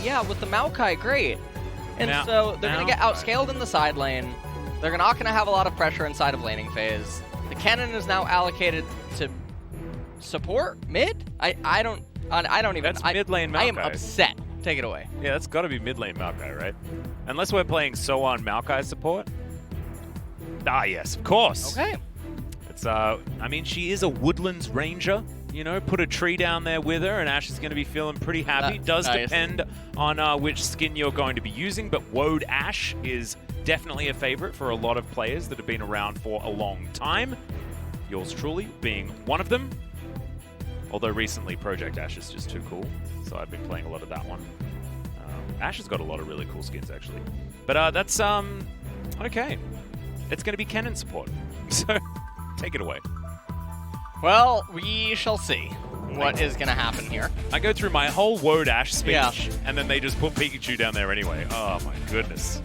yeah, with the Maokai, great. And so they're going to get outscaled in the side lane. They're not going to have a lot of pressure inside of laning phase. The Kennen is now allocated to support mid. I don't even. That's mid lane Maokai. I am upset. Take it away. Yeah, that's got to be mid lane Maokai, right? Unless we're playing SoHwan Maokai support. Ah, yes, of course. Okay. It's I mean, she is a Woodlands Ranger. You know, put a tree down there with her, and Ashe is going to be feeling pretty happy. Does depend on which skin you're going to be using, but WOD Ashe is definitely a favorite for a lot of players that have been around for a long time. Yours truly being one of them. Although recently Project Ashe is just too cool, so I've been playing a lot of that one. Ashe has got a lot of really cool skins, actually. But that's, okay. It's going to be Kennen support, so take it away. Well, we shall see what is going to happen here. I go through my whole WOD Ashe speech, and then they just put Pikachu down there anyway. Oh my goodness.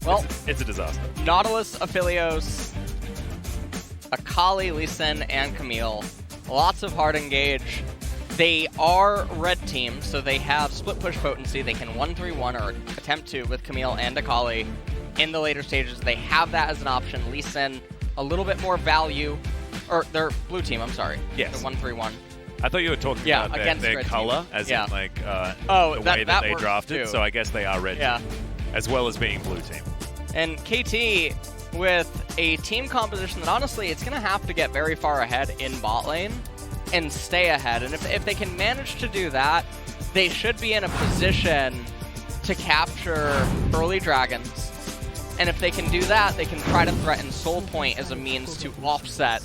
Well, it's a disaster. Nautilus, Aphelios, Akali, Lee Sin, and Camille. Lots of hard engage. They are red team, so they have split push potency. They can 1-3-1 or attempt to with Camille and Akali in the later stages. They have that as an option. Lee Sin, a little bit more value. Or they're blue team, I'm sorry. Yes. They're 1-3-1. I thought you were talking about their color, as in like the way that they drafted. Too. So I guess they are red team, as well as being blue team. And KT, with a team composition that honestly, it's going to have to get very far ahead in bot lane and stay ahead. And if they can manage to do that, they should be in a position to capture early dragons. And if they can do that, they can try to threaten Soul Point as a means to offset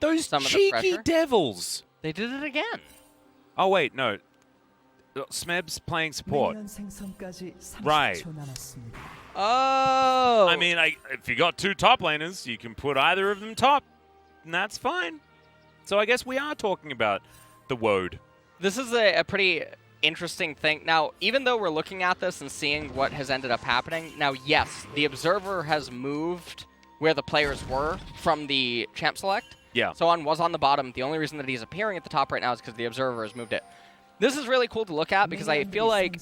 those some cheeky of the pressure. devils! They did it again. Oh wait, no. Smeb's playing support. Right. Oh. I mean, if you got two top laners, you can put either of them top, and that's fine. So I guess we are talking about the WOD. This is a pretty interesting thing. Now, even though we're looking at this and seeing what has ended up happening, now, yes, the observer has moved where the players were from the champ select. Yeah. SoHwan was on the bottom. The only reason that he's appearing at the top right now is because the observer has moved it. This is really cool to look at because I feel like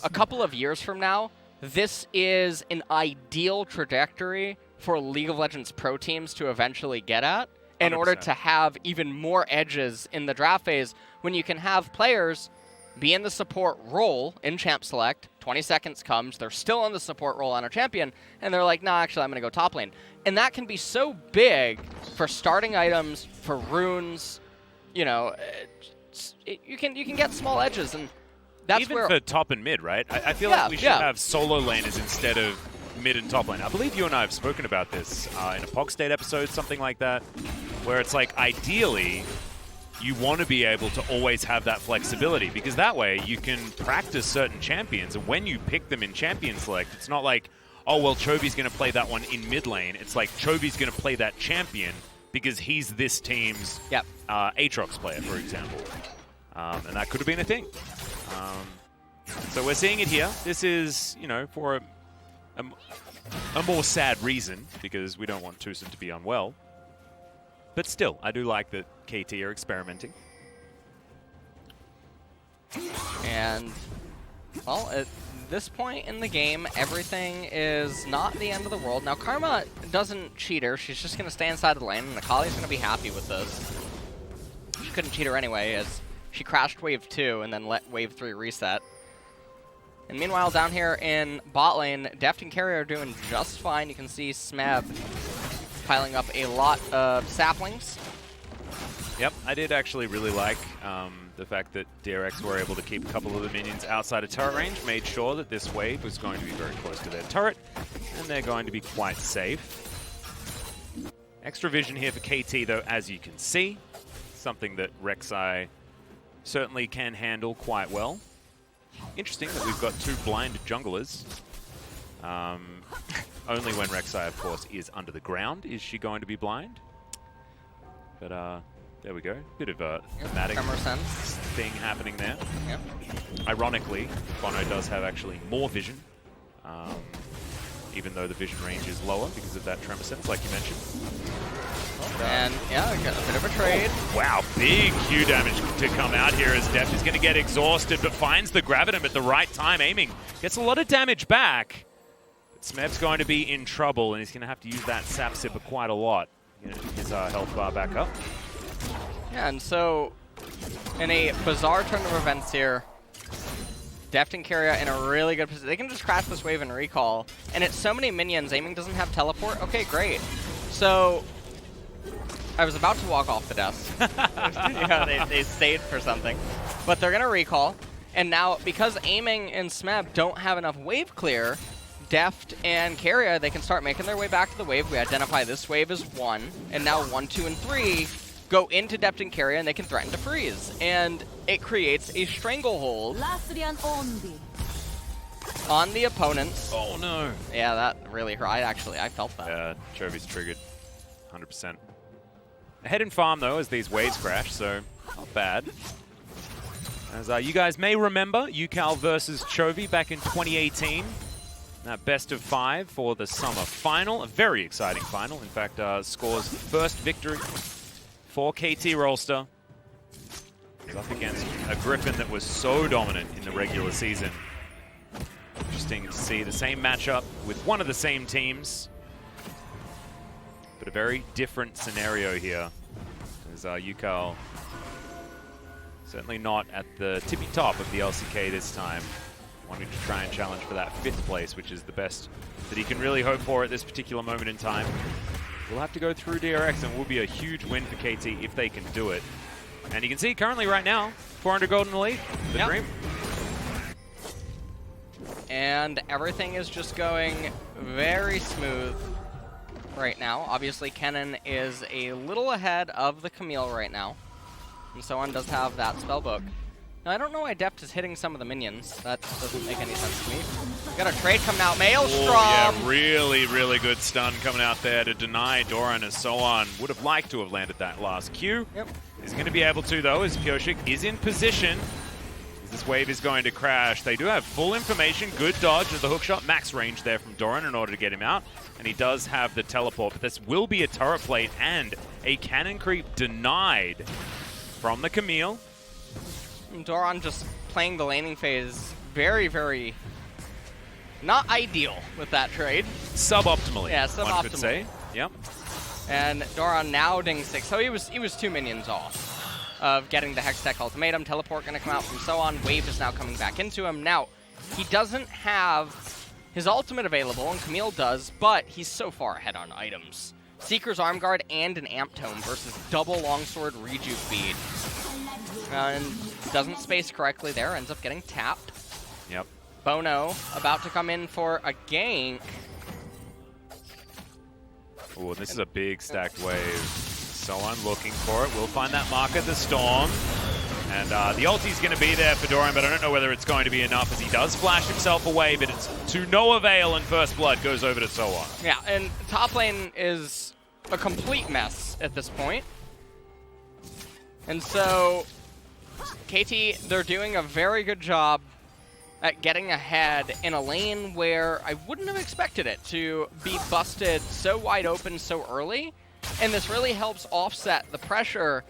a couple of years from now, this is an ideal trajectory for League of Legends pro teams to eventually get at in 100%. order to have even more edges in the draft phase when you can have players be in the support role in champ select, 20 seconds comes, they're still in the support role on a champion, and they're like, nah, actually, I'm going to go top lane. And that can be so big for starting items, for runes, you know, you can get small edges, and that's even where for top and mid, right? I feel like we should have solo laners instead of mid and top lane. I believe you and I have spoken about this in a Pog State episode, something like that, where it's like, ideally, you want to be able to always have that flexibility, because that way you can practice certain champions, and when you pick them in champion select, it's not like, oh, well, Chovy's going to play that one in mid lane. It's like Chovy's going to play that champion because he's this team's Aatrox player, for example. And that could have been a thing. So we're seeing it here. This is, you know, for a more sad reason, because we don't want Tucson to be unwell. But still, I do like that KT are experimenting. And, well, at this point in the game, everything is not the end of the world. Now, Karma doesn't cheat her. She's just going to stay inside the lane, and Akali's going to be happy with this. She couldn't cheat her anyway, as she crashed wave 2 and then let wave 3 reset. And meanwhile, down here in bot lane, Deft and Keria are doing just fine. You can see Smeb piling up a lot of saplings. Yep, I did actually really like the fact that DRX were able to keep a couple of the minions outside of turret range, made sure that this wave was going to be very close to their turret, and they're going to be quite safe. Extra vision here for KT, though, as you can see. Something that Rek'Sai certainly can handle quite well. Interesting that we've got two blind junglers. Only when Rek'Sai, of course, is under the ground is she going to be blind. But there we go. Bit of a thematic thing happening there. Yep. Ironically, bonO does have actually more vision, even though the vision range is lower because of that tremor sense, like you mentioned. And yeah, got a bit of a trade. Wow, big Q damage to come out here as Deft is going to get exhausted, but finds the Gravitum at the right time, aiming. Gets a lot of damage back. But Smeb's going to be in trouble, and he's going to have to use that Sap Sipper quite a lot. His health bar back up. Yeah, and so in a bizarre turn of events here, Deft and Keria in a really good position. They can just crash this wave and recall. And it's so many minions. Aiming doesn't have teleport. Okay, great. So I was about to walk off the desk. They stayed for something. But they're going to recall. And now, because Aiming and Smeb don't have enough wave clear, Deft and Keria, they can start making their way back to the wave. We identify this wave as 1. And now 1, 2, and 3 go into Deft and Keria, and they can threaten to freeze. And it creates a stranglehold on the opponents. Oh, no. Yeah, that really hurt. I felt that. Yeah, Chovy's triggered 100%. Ahead in farm, though, as these waves crash, so not bad. As you guys may remember, Ucal versus Chovy back in 2018. That best of 5 for the summer final. A very exciting final. In fact, scores first victory for KT Rolster. He's up against a Griffin that was so dominant in the regular season. Interesting to see the same matchup with one of the same teams. But a very different scenario here. As Ucal certainly not at the tippy top of the LCK this time. Wanting to try and challenge for that 5th place, which is the best that he can really hope for at this particular moment in time. We'll have to go through DRX, and it will be a huge win for KT if they can do it. And you can see currently right now, 400 gold in the lead. The dream. And everything is just going very smooth right now. Obviously, Kennen is a little ahead of the Camille right now. And SoHwan does have that spellbook. Now, I don't know why Deft is hitting some of the minions. That doesn't make any sense to me. Got a trade coming out. Maelstrom! Oh, yeah, really, really good stun coming out there to deny Doran, as SoHwan would have liked to have landed that last Q. Yep. Is going to be able to, though, as Pyosik is in position. This wave is going to crash. They do have full information. Good dodge of the hookshot. Max range there from Doran in order to get him out. And he does have the teleport, but this will be a turret plate and a cannon creep denied from the Camille. Doran just playing the laning phase very, very not ideal with that trade. Suboptimally, yeah, suboptimally. One could say. Yep. And Doran now ding 6. So he was 2 minions off of getting the Hextech ultimatum. Teleport going to come out from SoHwan. Wave is now coming back into him. Now, he doesn't have his ultimate available, and Camille does, but he's so far ahead on items. Seeker's Arm Guard and an Amp Tome versus double Longsword Rejuve Bead. And doesn't space correctly there, ends up getting tapped. Yep. bonO about to come in for a gank. Oh, this is a big stacked wave. SoHwan looking for it. We'll find that mark at the Storm. And the ulti's going to be there for Doran, but I don't know whether it's going to be enough as he does flash himself away, but it's to no avail, and First Blood goes over to SoHwan. Yeah, and top lane is a complete mess at this point. And so KT, they're doing a very good job at getting ahead in a lane where I wouldn't have expected it to be busted so wide open so early. And this really helps offset the pressure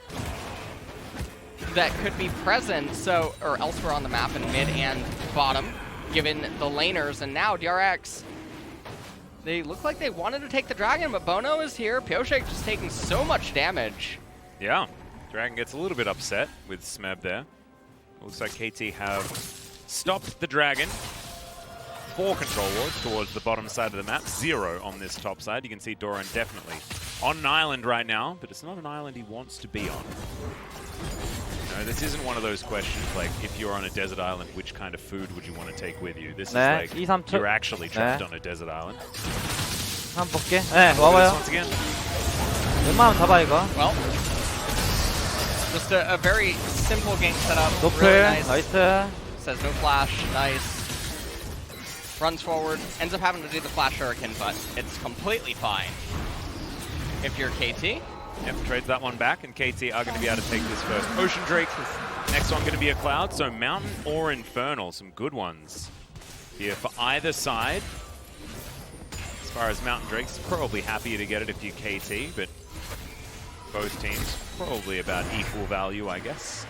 that could be present, or elsewhere on the map in mid and bottom, given the laners. And now DRX, they look like they wanted to take the Dragon, but bonO is here. Pyosik just taking so much damage. Yeah, Dragon gets a little bit upset with Smeb there. Looks like KT have stopped the Dragon. 4 control wards towards the bottom side of the map. 0 on this top side. You can see Doran definitely on an island right now, but it's not an island he wants to be on. No, this isn't one of those questions like, if you're on a desert island, which kind of food would you want to take with you? This is like, you're actually trapped on a desert island. 한번 볼게. 네, 와봐요. Once again. 웬만하면 잡아 이거. Well, just a very simple gank setup. 노플, Really nice. 나이스. Says no flash, nice. Runs forward, ends up having to do the flash hurricane, but it's completely fine if you're KT. Yep, trades that one back, and KT are going to be able to take this first Ocean Drake. Next one going to be a Cloud, so Mountain or Infernal, some good ones here for either side. As far as Mountain Drake's probably happier to get it if you're KT, but both teams. Probably about equal value, I guess.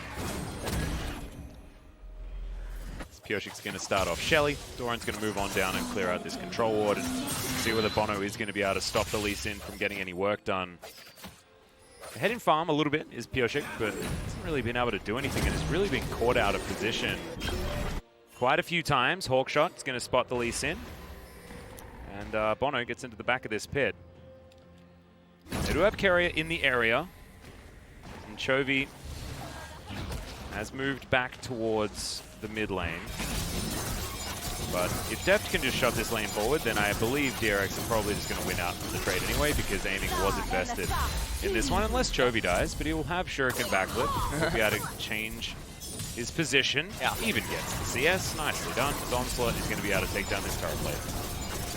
Pyosik's going to start off Shelly. Doran's going to move on down and clear out this control ward and see whether bonO is going to be able to stop the Lee Sin from getting any work done. Ahead in farm a little bit is Pyosik, but hasn't really been able to do anything and has really been caught out of position quite a few times. Hawkshot is going to spot the Lee Sin. And bonO gets into the back of this pit. They do have Keria in the area. And Chovy has moved back towards the mid lane. But if Deft can just shove this lane forward, then I believe DRX are probably just going to win out from the trade anyway, because aiming was invested in this one, unless Chovy dies, but he will have Shuriken backflip. He'll be able to change his position. Yeah. Even gets the CS. Nicely done. His onslaught is going to be able to take down this turret plate.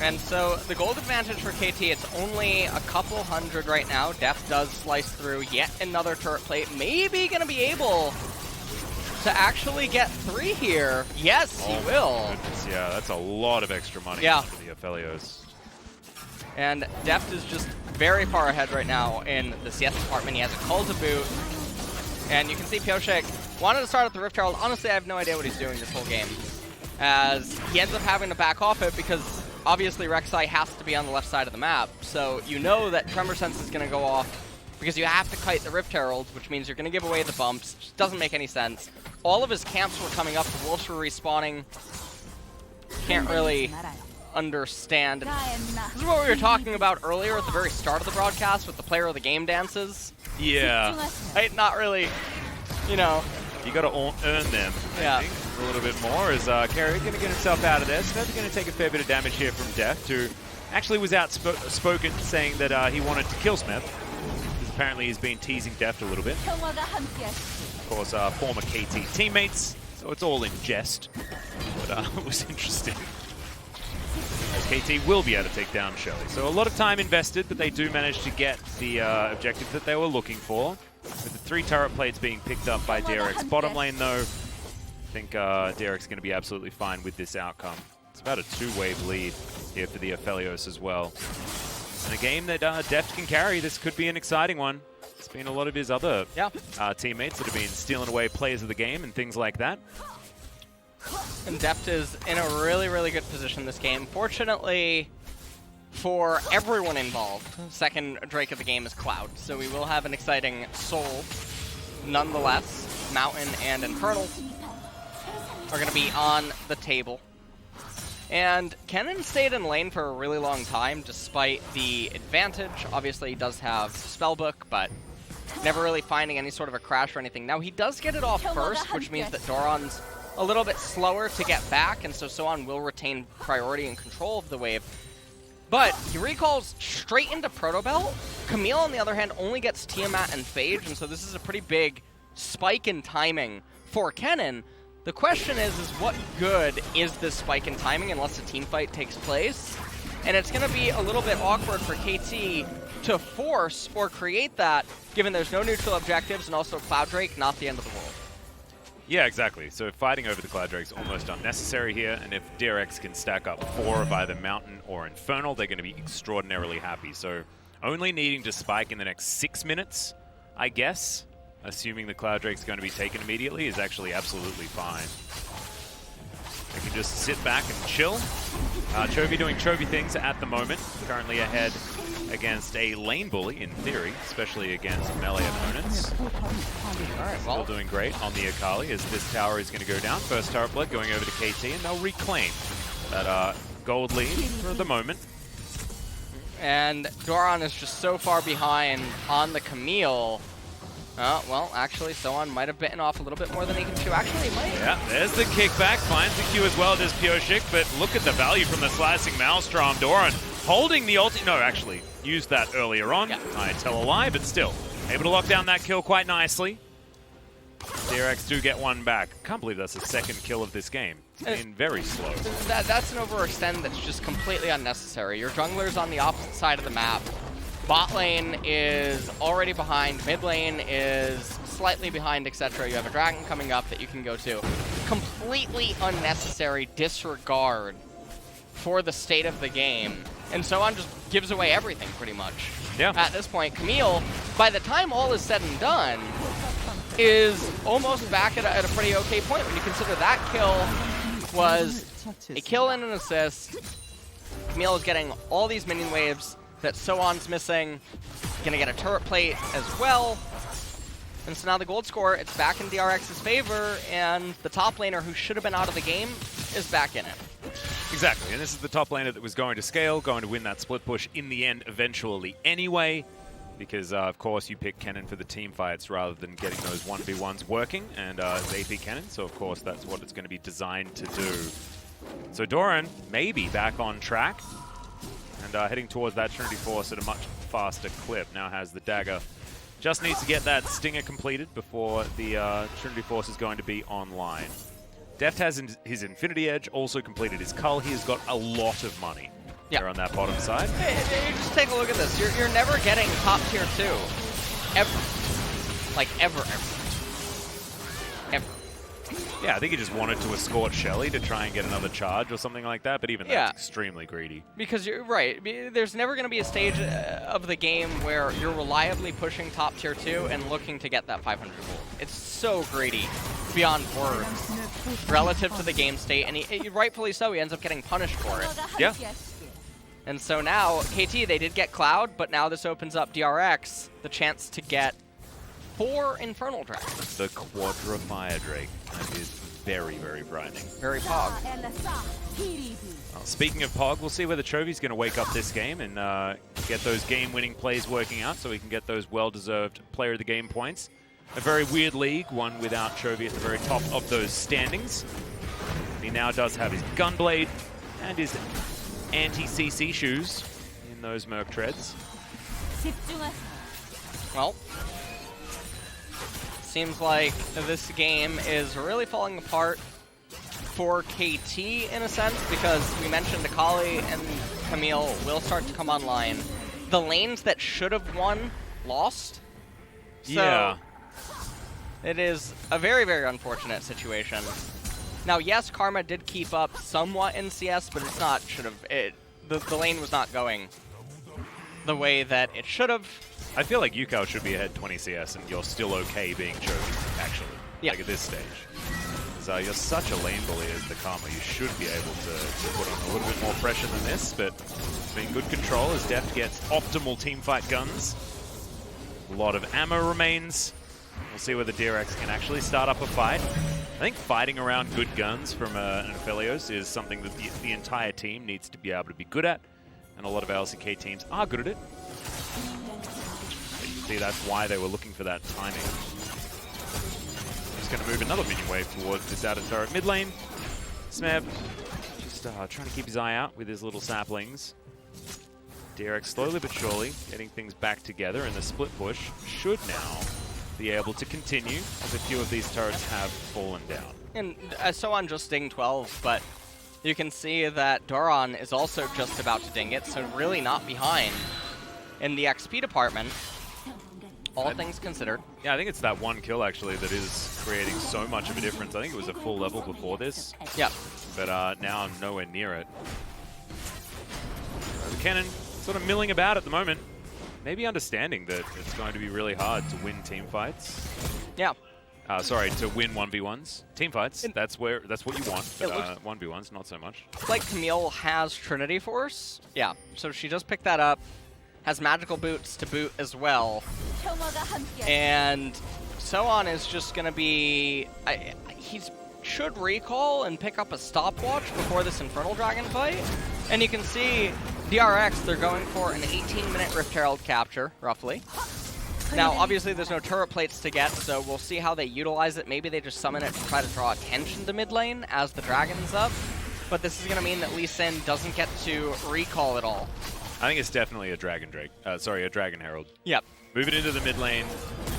And so the gold advantage for KT, it's only a couple hundred right now. Deft does slice through yet another turret plate. Maybe going to be able to actually get 3 here. Yes, he will. Goodness, yeah, that's a lot of extra money for the Aphelios. And Deft is just very far ahead right now in the CS department. He has a call to boot. And you can see Pyosik wanted to start at the Rift Herald. Honestly, I have no idea what he's doing this whole game, as he ends up having to back off it because obviously Rek'Sai has to be on the left side of the map. So you know that Tremor Sense is going to go off because you have to kite the Rift Herald, which means you're going to give away the bumps. Just doesn't make any sense. All of his camps were coming up, the wolves were respawning. Can't really understand. This is what we were talking about earlier at the very start of the broadcast with the player of the game dances. Yeah. Right? Not really, you know. You got to earn them, I think, a little bit more. Is Keria going to get himself out of there? Smeb's going to take a fair bit of damage here from Deft, who actually was outspoken saying that he wanted to kill Smeb. Apparently he's been teasing Deft a little bit. Of course, former KT teammates, so it's all in jest. But it was interesting, as KT will be able to take down Shelly. So a lot of time invested, but they do manage to get the objective that they were looking for. With the 3 turret plates being picked up by DRX. Bottom lane, though, I think DRX is going to be absolutely fine with this outcome. It's about a 2-wave lead here for the Aphelios as well. In a game that Deft can carry, this could be an exciting one. It's been a lot of his other teammates that have been stealing away plays of the game and things like that. And Deft is in a really, really good position this game. Fortunately for everyone involved, second Drake of the game is Cloud, so we will have an exciting Soul. Nonetheless, Mountain and Infernal are going to be on the table. And Kennen stayed in lane for a really long time, despite the advantage. Obviously, he does have Spellbook, but never really finding any sort of a crash or anything. Now, he does get it off first, which means that Doran's a little bit slower to get back, and so SoHwan will retain priority and control of the wave. But he recalls straight into Proto Belt. Camille, on the other hand, only gets Tiamat and Phage, and so this is a pretty big spike in timing for Kennen. The question is what good is this spike in timing unless a team fight takes place? And it's going to be a little bit awkward for KT to force or create that, given there's no neutral objectives and also Cloud Drake, not the end of the world. Yeah, exactly. So fighting over the Cloud Drake is almost unnecessary here, and if DRX can stack up 4 of either Mountain or Infernal, they're going to be extraordinarily happy. So only needing to spike in the next 6 minutes, I guess, assuming the Cloud Drake's going to be taken immediately, is actually absolutely fine. They can just sit back and chill. Chovy doing Chovy things at the moment. Currently ahead against a lane bully, in theory, especially against melee opponents. Alright, still doing great on the Akali as this tower is going to go down. First turret blood going over to KT, and they'll reclaim that gold lead for the moment. And Doran is just so far behind on the Camille. Well, actually, SoHwan might have bitten off a little bit more than he can chew. Actually, he might. Yeah, there's the kickback. Finds the Q as well, does Pyosik, but look at the value from the slicing Maelstrom. Doran holding the ulti. No, actually, used that earlier on. Yeah. I tell a lie, but still. Able to lock down that kill quite nicely. DRX do get one back. Can't believe that's the second kill of this game. It's been very slow. That's an overextend that's just completely unnecessary. Your jungler's on the opposite side of the map. Bot lane is already behind, mid lane is slightly behind, etc. You have a dragon coming up that you can go to. Completely unnecessary disregard for the state of the game. And SoHwan just gives away everything, pretty much. Yeah. At this point, Camille, by the time all is said and done, is almost back at a pretty okay point when you consider that kill was a kill and an assist. Camille is getting all these minion waves that SoHwan's missing. Gonna get a turret plate as well. And so now the gold score, it's back in DRX's favor, and the top laner who should have been out of the game is back in it. Exactly, and this is the top laner that was going to scale, going to win that split push in the end eventually anyway, because of course you pick Kennen for the team fights rather than getting those 1v1s working, and they pick Kennen, so of course that's what it's going to be designed to do. So Doran maybe back on track, and heading towards that Trinity Force at a much faster clip. Now has the dagger. Just needs to get that stinger completed before the Trinity Force is going to be online. Deft has his Infinity Edge, also completed his Cull. He has got a lot of money there on that bottom side. Hey, just take a look at this. You're never getting top tier 2. Ever. Like, ever. Yeah, I think he just wanted to escort Shelly to try and get another charge or something like that, but even that's extremely greedy. Because you're right. There's never going to be a stage of the game where you're reliably pushing top tier 2 and looking to get that 500 gold. It's so greedy beyond words relative to the game state, and he rightfully so, he ends up getting punished for it. Yeah. And so now, KT, they did get Cloud, but now this opens up DRX the chance to get 4 Infernal Dragons. The Quadra Fire Drake. That is very, very frightening. Very pog. Well, speaking of pog, we'll see whether Chovy's going to wake up this game and get those game-winning plays working out so he can get those well-deserved Player of the Game points. A very weird league, one without Chovy at the very top of those standings. He now does have his Gunblade and his anti-CC shoes in those Merc Treads. Well, seems like this game is really falling apart for KT in a sense, because we mentioned Akali and Camille will start to come online. The lanes that should have won lost. So it is a very, very unfortunate situation. Now, yes, Karma did keep up somewhat in CS, but it's not the lane was not going the way that it should have. I feel like Ucal should be ahead 20 CS and you're still okay being Chovy, actually. Like at this stage. Because you're such a lane bully as the Karma, you should be able to put on a little bit more pressure than this, but it's been good control as Deft gets optimal teamfight guns. A lot of ammo remains. We'll see whether DRX can actually start up a fight. I think fighting around good guns from an Aphelios is something that the entire team needs to be able to be good at, and a lot of LCK teams are good at it. But you can see that's why they were looking for that timing. Just going to move another minion wave towards this outer turret mid lane. Smeb just trying to keep his eye out with his little saplings. DRX slowly but surely getting things back together, and the split push should now be able to continue as a few of these turrets have fallen down. And SoHwan just ding 12, but you can see that Doran is also just about to ding it, so really not behind in the XP department, all things considered. Yeah, I think it's that one kill actually that is creating so much of a difference. I think it was a full level before this. Yeah. But now I'm nowhere near it. Kennen sort of milling about at the moment. Maybe understanding that it's going to be really hard to win team fights. Yeah. Sorry, to win 1v1s. Team fights, that's what you want. But 1v1s, not so much. Like Camille has Trinity Force. Yeah, so she just picked that up. Has magical boots to boot as well. And SoHwan is just going to be... he should recall and pick up a stopwatch before this Infernal Dragon fight. And you can see DRX, they're going for an 18-minute Rift Herald capture, roughly. Now, obviously, there's no turret plates to get, so we'll see how they utilize it. Maybe they just summon it to try to draw attention to mid lane as the dragon's up. But this is going to mean that Lee Sin doesn't get to recall at all. I think it's definitely a Dragon Drake. A Dragon Herald. Yep. Move it into the mid lane.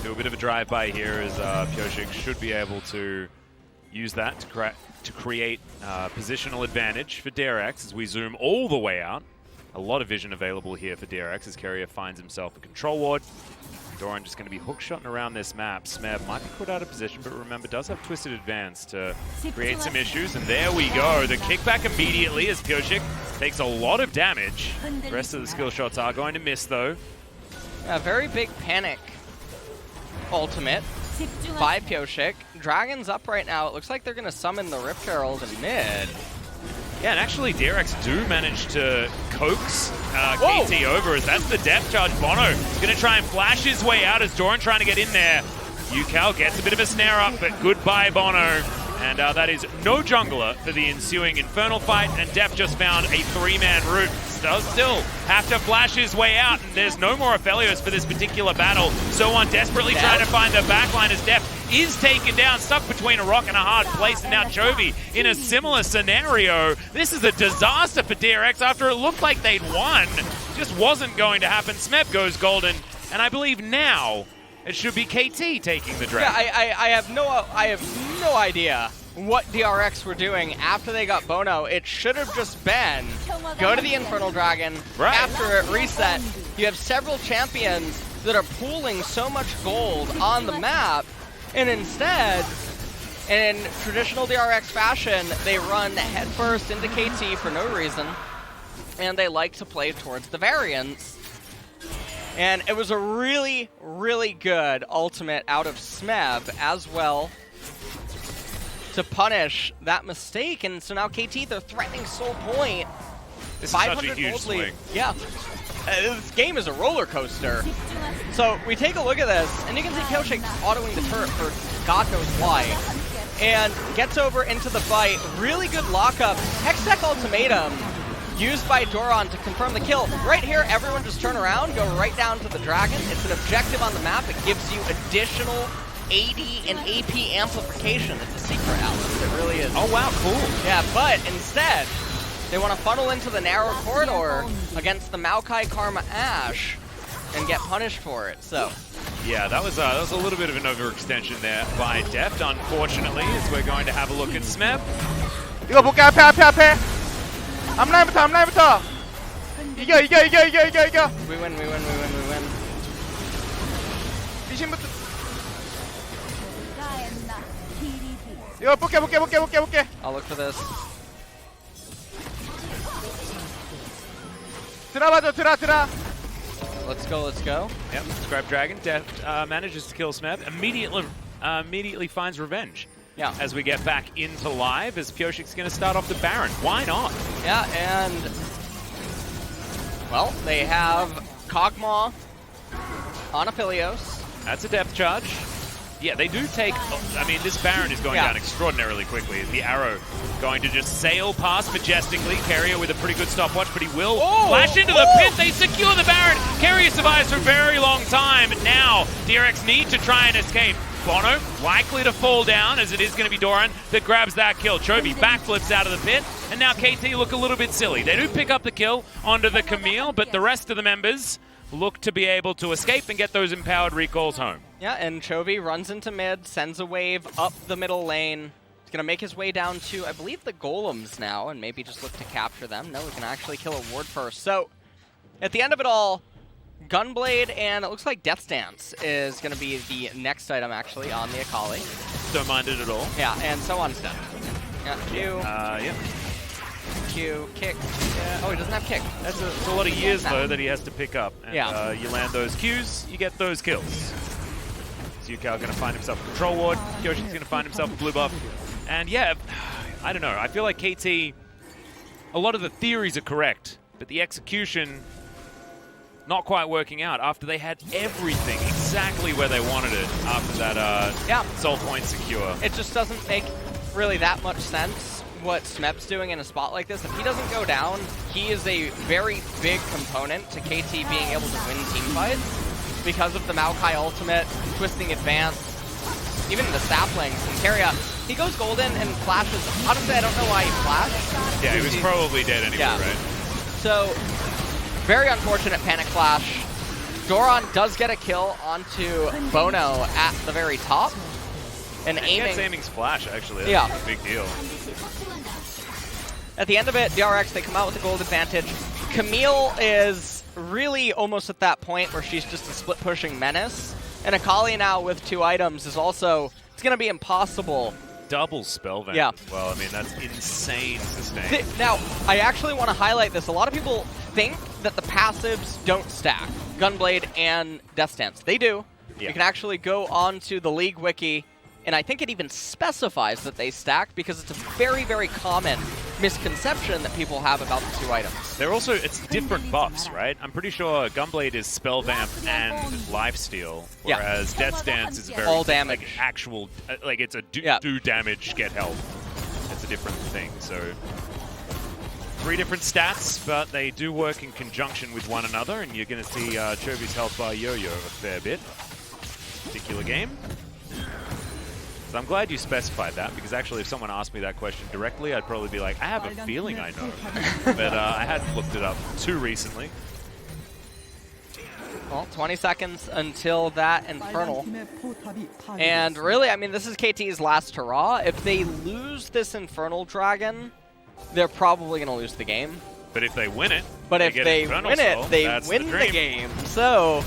Do a bit of a drive-by here as Pyosik should be able to use that to create positional advantage for DRX as we zoom all the way out. A lot of vision available here for DRX as Keria finds himself a control ward. Doran just going to be hookshotting around this map. Smeb might be put out of position, but remember, does have Twisted Advance to create some issues. And there we go. The kickback immediately as Pyosik Takes a lot of damage. The rest of the skill shots are going to miss, though. A very big panic ultimate by Pyosik. Dragon's up right now. It looks like they're going to summon the Rift Herald in mid. Yeah, and actually DRX do manage to coax KT over, as that's the depth charge. bonO is going to try and flash his way out as Doran trying to get in there. Ucal gets a bit of a snare up, but goodbye bonO. And that is no jungler for the ensuing Infernal fight, and Deft just found a 3-man route. Does still have to flash his way out, and there's no more Aphelios for this particular battle. SoHwan desperately trying to find the backline as Deft is taken down, stuck between a rock and a hard place, and now Chovy in a similar scenario. This is a disaster for DRX after it looked like they'd won. Just wasn't going to happen. Smeb goes golden, and I believe now it should be KT taking the dragon. Yeah, I have no idea what DRX were doing after they got bonO. It should have just been go to the Infernal Dragon. Right. After it reset, you have several champions that are pooling so much gold on the map, and instead, in traditional DRX fashion, they run headfirst into KT for no reason, and they like to play towards the variants. And it was a really, really good ultimate out of Smeb as well to punish that mistake. And so now KT, they're threatening Soul Point. This is such a huge swing. Yeah. This game is a roller coaster. So we take a look at this, and you can see Pyosik autoing the turret for God knows why. And gets over into the fight. Really good lockup. Hextech ultimatum used by Doran to confirm the kill. Right here, everyone just turn around, go right down to the dragon. It's an objective on the map. It gives you additional AD and AP amplification. It's a secret, Alex. It really is. Oh, wow, cool. Yeah, but instead, they want to funnel into the narrow corridor against the Maokai Karma Ashe and get punished for it, so. Yeah, that was a little bit of an overextension there by Deft, unfortunately, as we're going to have a look at Smeb. 이거 볼게 앞에 앞라인부터 이겨 We win. 미신부터 이거 볼게 I'll look for this. 드라 Let's go. Yep, Scrap Dragon. Deft manages to kill Smeb. Immediately finds revenge. Yeah. As we get back into live, as Pyosik's going to start off the Baron. Why not? Yeah, and well, they have Kog'Maw on Aphelios. That's a depth charge. Yeah, they do take... I mean, this Baron is going down extraordinarily quickly. The arrow going to just sail past majestically. Keria with a pretty good stopwatch, but he will flash into the pit. They secure the Baron. Keria survives for a very long time. Now, DRX need to try and escape. bonO likely to fall down, as it is going to be Doran that grabs that kill. Chovy backflips out of the pit, and now KT look a little bit silly. They do pick up the kill onto the Camille, but the rest of the members look to be able to escape and get those empowered recalls home. Yeah, and Chovy runs into mid, sends a wave up the middle lane. He's going to make his way down to, I believe, the golems now, and maybe just look to capture them. No, we can actually kill a ward first. So, at the end of it all, Gunblade and it looks like Death Stance is going to be the next item actually on the Akali. Don't mind it at all. Yeah, and SoHwan's done. Yeah, Q. Q, kick. Oh, he doesn't have kick. That's a lot of years, though, that he has to pick up. And, you land those Qs, you get those kills. Ucal going to find himself a control ward. Pyosik's going to find himself a blue buff. And yeah, I don't know. I feel like KT, a lot of the theories are correct, but the execution not quite working out after they had everything exactly where they wanted it after that Soul Point secure. It just doesn't make really that much sense what Smeb's doing in a spot like this. If he doesn't go down, he is a very big component to KT being able to win team fights because of the Maokai ultimate, twisting advance, even the saplings. And Keria, he goes golden and flashes. Honestly, I don't know why he flashed. Yeah, he was probably dead anyway, right? So, very unfortunate panic flash. Doran does get a kill onto bonO at the very top. And aiming splash, actually. That's a big deal. At the end of it, DRX, they come out with a gold advantage. Camille is really almost at that point where she's just a split-pushing menace. And Akali now with 2 items is also, it's going to be impossible double spell vamp Yeah. as well. I mean, that's insane sustain. Now, I actually want to highlight this. A lot of people think that the passives don't stack. Gunblade and Death Stance. They do. Yeah. You can actually go onto the League wiki, and I think it even specifies that they stack because it's a very, very common misconception that people have about the two items. They're also, it's different buffs, right? I'm pretty sure Gunblade is spell vamp and lifesteal, whereas Death Stance is very all damage. Like actual, like it's a do damage, get health. It's a different thing. So 3 different stats, but they do work in conjunction with one another, and you're going to see Chovy's health bar yo-yo a fair bit. Particular game. So I'm glad you specified that, because actually if someone asked me that question directly, I'd probably be like, I have a feeling I know. But I hadn't looked it up too recently. Well, 20 seconds until that Infernal. And really, I mean, this is KT's last hurrah. If they lose this Infernal Dragon, they're probably going to lose the game. But if they win it, but if they win it, they win the game. So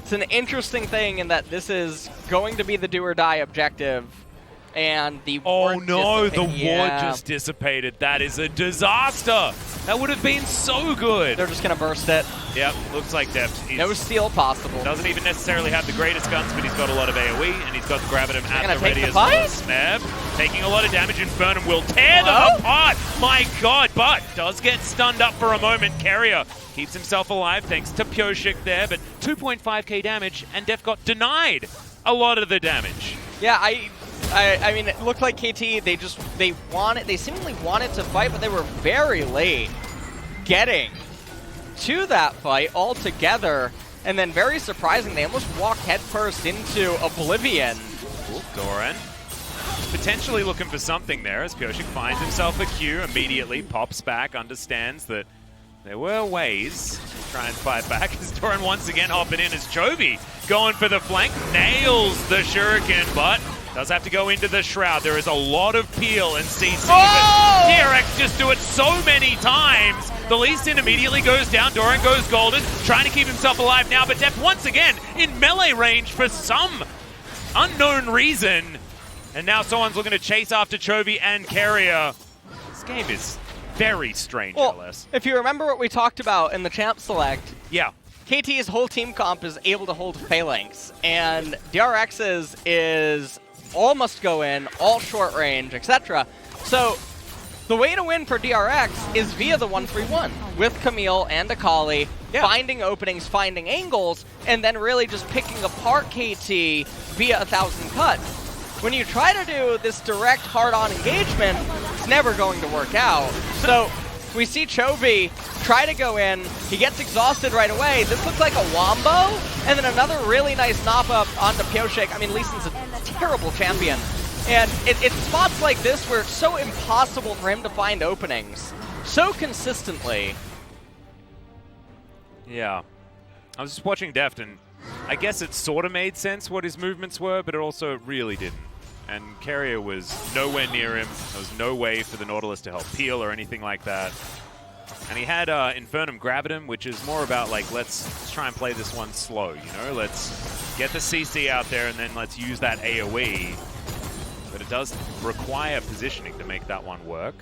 it's an interesting thing in that this is going to be the do or die objective, and the ward no, the ward yeah. just dissipated. That is a disaster. That would have been so good. They're just gonna burst it. Yep, looks like Deft. No steal possible. Doesn't even necessarily have the greatest guns, but he's got a lot of AoE, and he's got the Gravitum at the ready as well. Smeb taking a lot of damage. Infernum will tear them apart. My God, but does get stunned up for a moment. Keria keeps himself alive thanks to Pyosik there, but 2.5k damage, and Deft got denied a lot of the damage. Yeah, I mean, it looked like KT, they seemingly wanted to fight, but they were very late getting to that fight altogether. And then very surprising, they almost walked headfirst into Oblivion. Ooh, Doran potentially looking for something there as Pyosik finds himself a Q, immediately pops back, understands that there were ways to try and fight back as Doran once again hopping in as Chovy going for the flank, nails the Shuriken, but does have to go into the Shroud. There is a lot of peel and CC, but DRX just do it so many times. The Lee Sin immediately goes down, Doran goes golden, trying to keep himself alive now, but Deft once again in melee range for some unknown reason. And now someone's looking to chase after Chovy and Keria. This game is very strange, LS. If you remember what we talked about in the Champ Select, yeah, KT's whole team comp is able to hold Phalanx, and DRX's is all must go in, all short range, etc. So the way to win for DRX is via the 1-3-1 with Camille and Akali, finding openings, finding angles, and then really just picking apart KT via 1,000 cuts. When you try to do this direct hard-on engagement, it's never going to work out. So we see Chovy try to go in, he gets exhausted right away. This looks like a wombo, and then another really nice knock-up onto Pyosik. I mean, Lee Sin's a terrible champion. And it's spots like this where it's so impossible for him to find openings so consistently. Yeah. I was just watching Deft, and I guess it sort of made sense what his movements were, but it also really didn't. And Keria was nowhere near him. There was no way for the Nautilus to help peel or anything like that. And he had Infernum Gravitum, which is more about like, let's try and play this one slow, you know? Let's get the CC out there and then let's use that AoE. But it does require positioning to make that one work.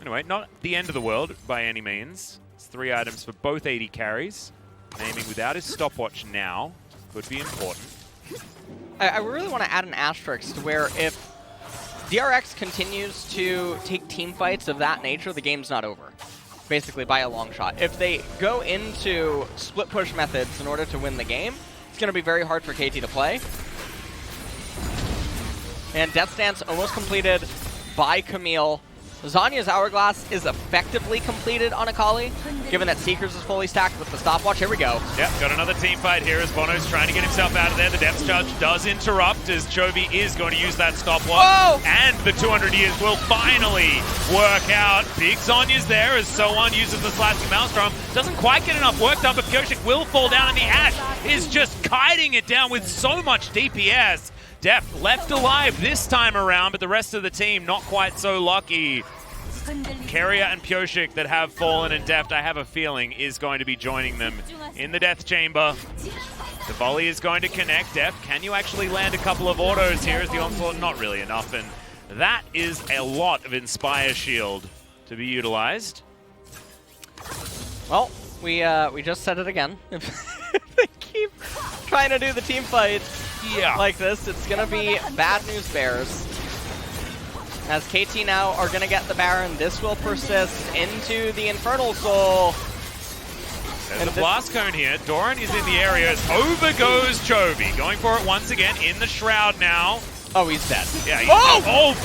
Anyway, not the end of the world by any means. It's 3 items for both 80 carries. Naming without his stopwatch now could be important. I really want to add an asterisk to where if DRX continues to take team fights of that nature, the game's not over, basically by a long shot. If they go into split push methods in order to win the game, it's going to be very hard for KT to play. And Death Stance almost completed by Camille. Zhonya's Hourglass is effectively completed on Akali, given that Seekers is fully stacked with the stopwatch. Here we go. Yep, got another team fight here as bonO's trying to get himself out of there. The Depth Charge does interrupt as Chovy is going to use that stopwatch. Whoa! And the 200 years will finally work out. Big Zonya's there as SoHwan uses the Slashing Maelstrom. Doesn't quite get enough work done, but Pyosik will fall down, and the Ashe is just kiting it down with so much DPS. Deft left alive this time around, but the rest of the team not quite so lucky. Keria and Pyosik that have fallen, and Deft, I have a feeling, is going to be joining them in the Death Chamber. The volley is going to connect. Deft, can you actually land a couple of autos here? Is the onslaught not really enough? And that is a lot of Inspire Shield to be utilized. Well, we just said it again. If they keep trying to do the team fight like this, it's going to be bad news bears. As KT now are going to get the Baron, this will persist into the Infernal Soul. There's a blast cone here. Doran is in the area. Over goes Chovy. Going for it once again in the Shroud now. Oh, he's dead. Yeah,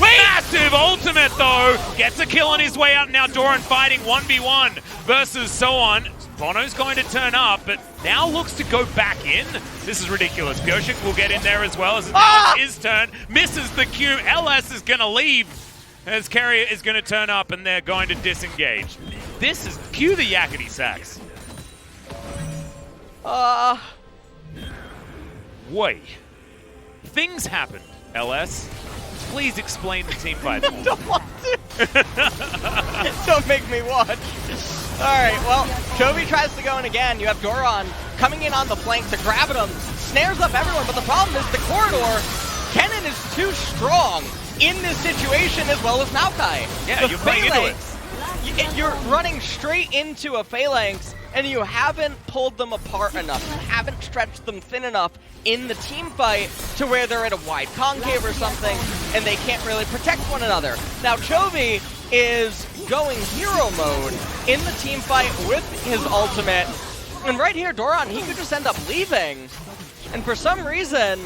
massive ultimate though. Gets a kill on his way out. Now Doran fighting 1v1 versus SoHwan. bonO's going to turn up, but now looks to go back in. This is ridiculous. Pyosik will get in there as well as it's his turn. Misses the Q. LS is going to leave as Keria is going to turn up and they're going to disengage. This is cue the yakety sax. Wait. Things happened, LS. Please explain the team fight. Don't want to. Don't make me watch. Alright, well, Chovy tries to go in again. You have Doran coming in on the flank to grab at him. Snares up everyone, but the problem is the corridor. Kennen is too strong in this situation as well as Maokai. Yeah, you're playing into it. You're running straight into a Phalanx, and you haven't pulled them apart enough. You haven't stretched them thin enough in the team fight to where they're in a wide concave or something, and they can't really protect one another. Now, Chovy is going hero mode in the team fight with his ultimate, and right here, Doran, he could just end up leaving, and for some reason,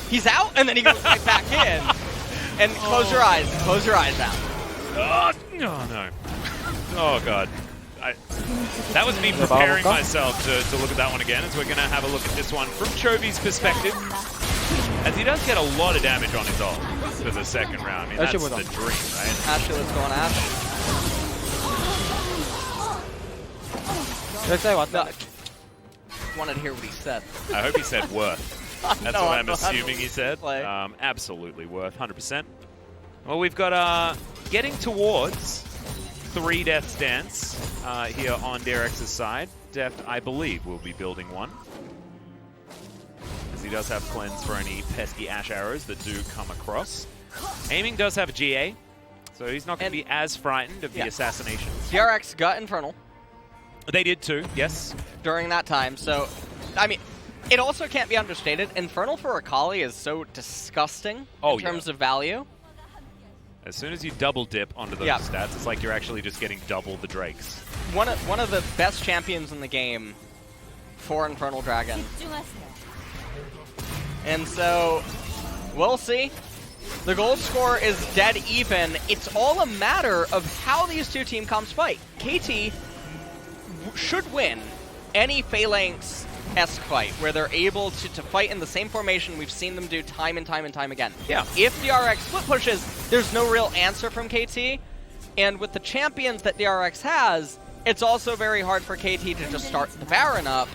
he's out, and then he goes right back in. And close your eyes out. Oh, no. Oh, God. That was me preparing myself to look at that one again, as we're going to have a look at this one from Chovy's perspective. As he does get a lot of damage on his ult for the second round. I mean, that's the dream, right? Ashe, let's go on Ashe. Rek'Sai 왔다. Wanted to hear what he said. I hope he said worth. That's what I'm assuming he said. Play. Absolutely worth, 100%. Well, we've got getting towards 3 Death Stance here on DRX's side. Deft, I believe, will be building one. As he does have cleanse for any pesky Ashe arrows that do come across. Aiming does have a GA, so he's not going to be as frightened of the assassinations. DRX got Infernal. They did too, yes. During that time, so, I mean, it also can't be understated. Infernal for Akali is so disgusting in terms of value. As soon as you double dip onto those stats, it's like you're actually just getting double the Drakes. One of the best champions in the game for Infernal Dragon. And so, we'll see. The goal score is dead even. It's all a matter of how these two team comps fight. KT should win any Phalanx-esque fight where they're able to fight in the same formation we've seen them do time and time and time again. Yeah. If DRX split pushes, there's no real answer from KT. And with the champions that DRX has, it's also very hard for KT to just start the Baron up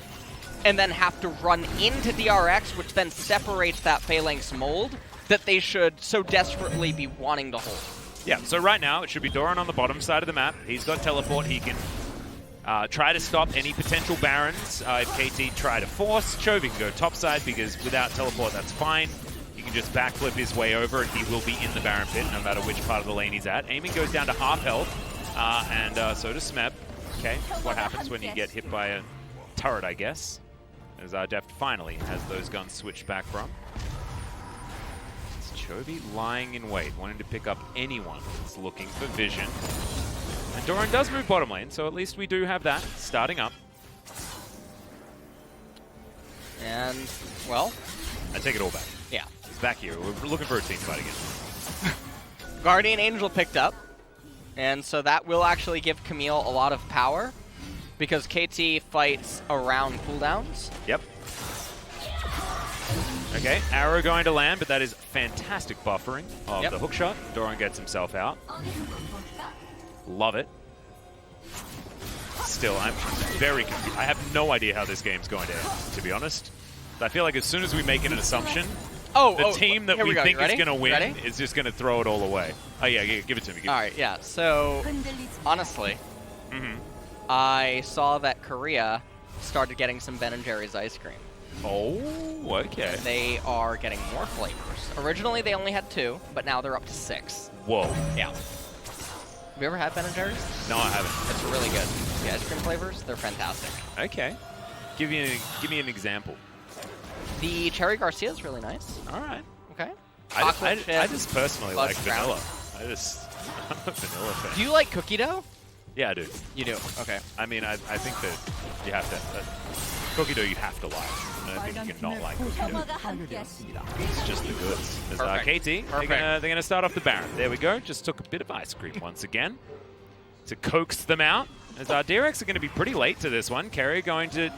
and then have to run into DRX, which then separates that Phalanx mold that they should so desperately be wanting to hold. Yeah, so right now it should be Doran on the bottom side of the map. He's got teleport. He can try to stop any potential Barons. If KT try to force, Chovy can go topside because without teleport that's fine. He can just backflip his way over and he will be in the Baron pit no matter which part of the lane he's at. Aiming goes down to half health and so does Smeb. Okay, what happens when you get hit by a turret, I guess. As Deft finally has those guns switched back from. It's Chovy lying in wait, wanting to pick up anyone that's looking for vision. And Doran does move bottom lane, so at least we do have that starting up. And, well... I take it all back. Yeah. It's back here. We're looking for a team fight again. Guardian Angel picked up. And so that will actually give Camille a lot of power. Because KT fights around cooldowns. Yep. Okay, arrow going to land, but that is fantastic buffering of the hookshot. Doran gets himself out. Love it. Still, I'm very confused. I have no idea how this game's going to end, to be honest. I feel like as soon as we make an assumption, the team that we think is going to win is just going to throw it all away. Oh yeah, give it to me. All right, yeah. So, honestly, I saw that Keria started getting some Ben & Jerry's ice cream. Oh, okay. They are getting more flavors. Originally, they only had 2, but now they're up to 6. Whoa. Yeah. Have you ever had Ben & Jerry's? No, I haven't. It's really good. The ice cream flavors, they're fantastic. Okay. Give me an example. The Cherry Garcia is really nice. All right. Okay. I just personally like Brown. vanilla. I'm a vanilla fan. Do you like cookie dough? Yeah, I do. You do. Okay. I mean, I think that you have to. Cookie dough you have to like. I don't think you can not like cookie dough. It's just the goods. There's KT. They're gonna start off the Baron. There we go. Just took a bit of ice cream once again to coax them out. As our DRX are going to be pretty late to this one. Keria going to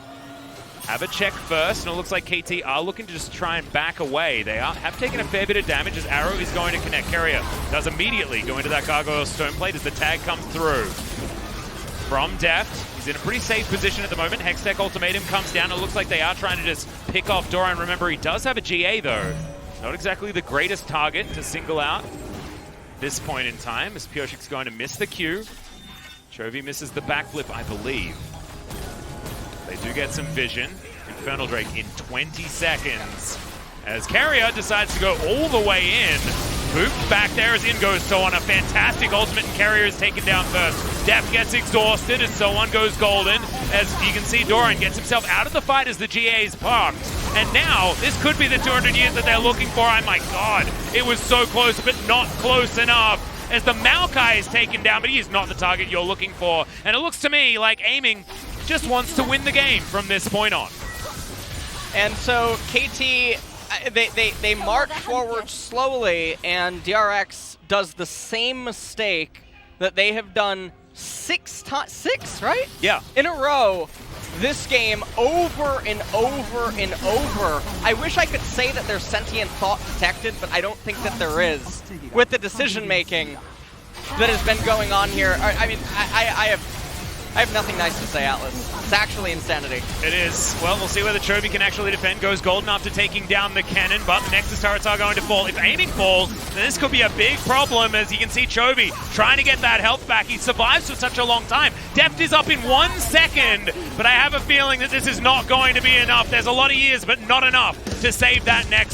have a check first, and it looks like KT are looking to just try and back away. They have taken a fair bit of damage as Arrow is going to connect. Keria does immediately go into that Gargoyle Stone Plate as the tag comes through. From Deft, he's in a pretty safe position at the moment. Hextech Ultimatum comes down. It looks like they are trying to just pick off Doran. Remember, he does have a GA though. Not exactly the greatest target to single out this point in time, as Pyosik's going to miss the Q. Chovy misses the backflip, I believe. They do get some vision. Infernal Drake in 20 seconds. As Keria decides to go all the way in. Booped back there as in goes SoHwan. A fantastic ultimate, and Keria is taken down first. Deft gets exhausted as SoHwan goes golden. As you can see, Doran gets himself out of the fight as the GA is parked. And now, this could be the 200 years that they're looking for. Oh my god, it was so close, but not close enough. As the Maokai is taken down, but he is not the target you're looking for. And it looks to me like Aiming just wants to win the game from this point on. And so KT, they march forward slowly, and DRX does the same mistake that they have done 6 times, 6, right? Yeah. In a row, this game over and over and over. I wish I could say that there's sentient thought detected, but I don't think that there is. With the decision making that has been going on here, I mean, I have nothing nice to say, Atlas. It's actually insanity. It is. Well, we'll see whether Chovy can actually defend. Goes golden after taking down the Kennen, but the Nexus turrets are going to fall. If Aiming falls, then this could be a big problem, as you can see Chovy trying to get that health back. He survives for such a long time. Deft is up in 1 second, but I have a feeling that this is not going to be enough. There's a lot of years, but not enough to save that Nexus.